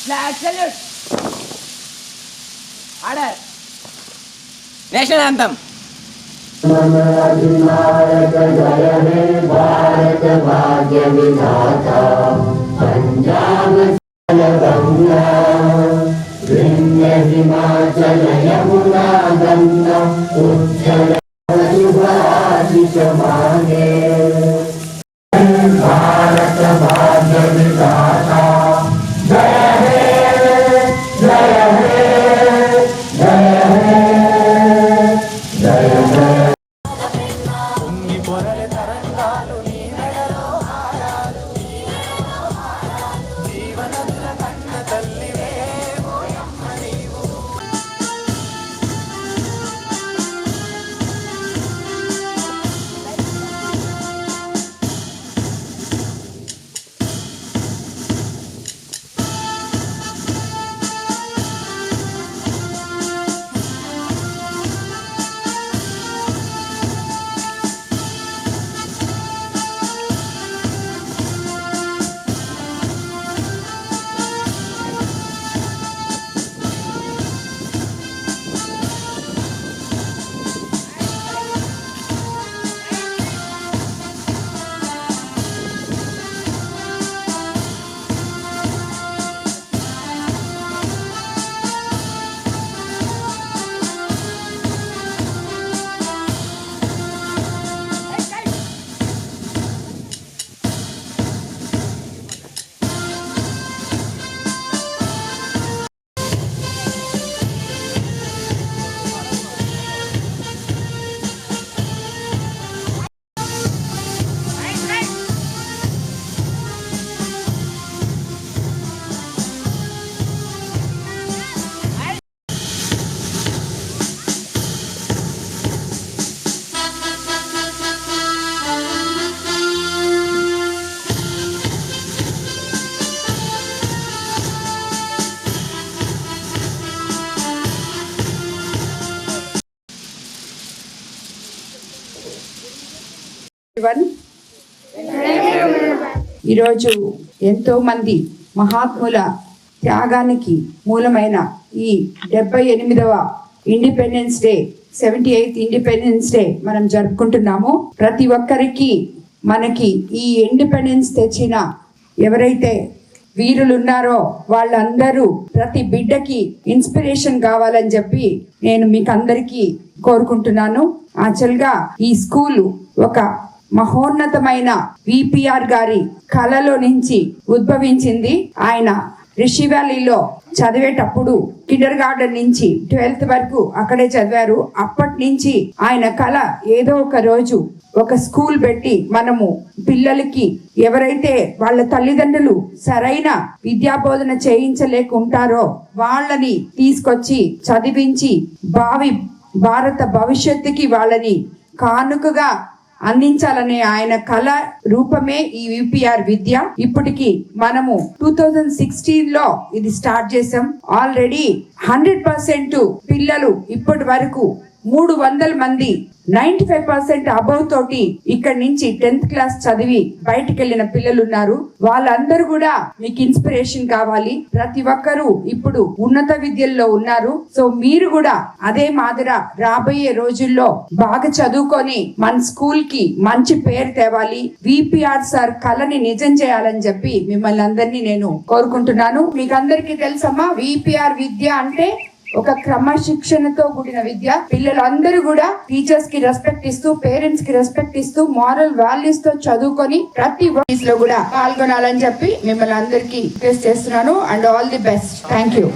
Flag salute. Order. National anthem. अधिनायक जय हे भारत भाग्य विधाता पंजाब गंगा विंध्य हिमाचल यमुना गंगा उज्जल सुभाषित मांगे भारत भाग्य विधाता जय हे जय हे जय हे जय हे ఈరోజు ఎంతో మంది మహాత్ముల త్యాగానికి మూలమైన ఈ 78వ independence day 78th independence day మనం జరుపుకుంటున్నాము. ప్రతి ఒక్కరికి మనకి ఈ ఇండిపెండెన్స్ తెచ్చిన ఎవరైతే వీరులు ఉన్నారో వాళ్ళందరూ ప్రతి బిడ్డకి ఇన్స్పిరేషన్ కావాలని చెప్పి నేను మీకు అందరికీ కోరుకుంటున్నాను. యాక్చువల్గా ఈ స్కూలు ఒక మహోన్నతమైన విపిఆర్ గారి కళలో నుంచి ఉద్భవించింది. ఆయన రిషి వ్యాలీలో చదివేటప్పుడు కిండర్ గార్డెన్ నుంచి 12th వరకు అక్కడే చదివారు. అప్పటి నుంచి ఆయన కళ ఏదో ఒక రోజు ఒక స్కూల్ పెట్టి మనము పిల్లలకి ఎవరైతే వాళ్ళ తల్లిదండ్రులు సరైన విద్యాబోధన చేయించలేకుంటారో వాళ్ళని తీసుకొచ్చి చదివించి భారత భవిష్యత్తుకి వాళ్ళని కానుకగా అందించాలనే ఆయన కళ రూపమే ఈ విపిఆర్ విద్య. ఇప్పటికి మనము 2016లో ఇది స్టార్ట్ చేసాం. ఆల్రెడీ 100% పిల్లలు ఇప్పటి వరకు 300 మంది 95% అబౌవ్ తోటి ఇక్కడ నుంచి 10th క్లాస్ చదివి బయటికి వెళ్ళిన పిల్లలు ఉన్నారు. వాళ్ళందరూ కూడా మీకు ఇన్స్పిరేషన్ కావాలి. ప్రతి ఒక్కరూ ఇప్పుడు ఉన్నత విద్యల్లో ఉన్నారు. సో మీరు కూడా అదే మాదిర రాబోయే రోజుల్లో బాగా చదువుకొని మన స్కూల్ కి మంచి పేరు తేవాలి. విపిఆర్ సార్ కళని నిజం చేయాలని చెప్పి మిమ్మల్ని అందరినీ నేను కోరుకుంటున్నాను. మీకు అందరికీ తెలుసమ్మా, విపిఆర్ విద్య అంటే ఒక క్రమశిక్షణతో కూడిన విద్య. పిల్లలందరూ కూడా టీచర్స్ కి రెస్పెక్ట్ ఇస్తూ, పేరెంట్స్ కి రెస్పెక్ట్ ఇస్తూ, మారల్ వాల్యూస్ తో చదువుకొని ప్రతి వర్క్ లో కూడా పాల్గొనాలని చెప్పి మిమ్మల్ని అందరికీ రిక్వెస్ట్ చేస్తున్నాను. And all the best. Thank you.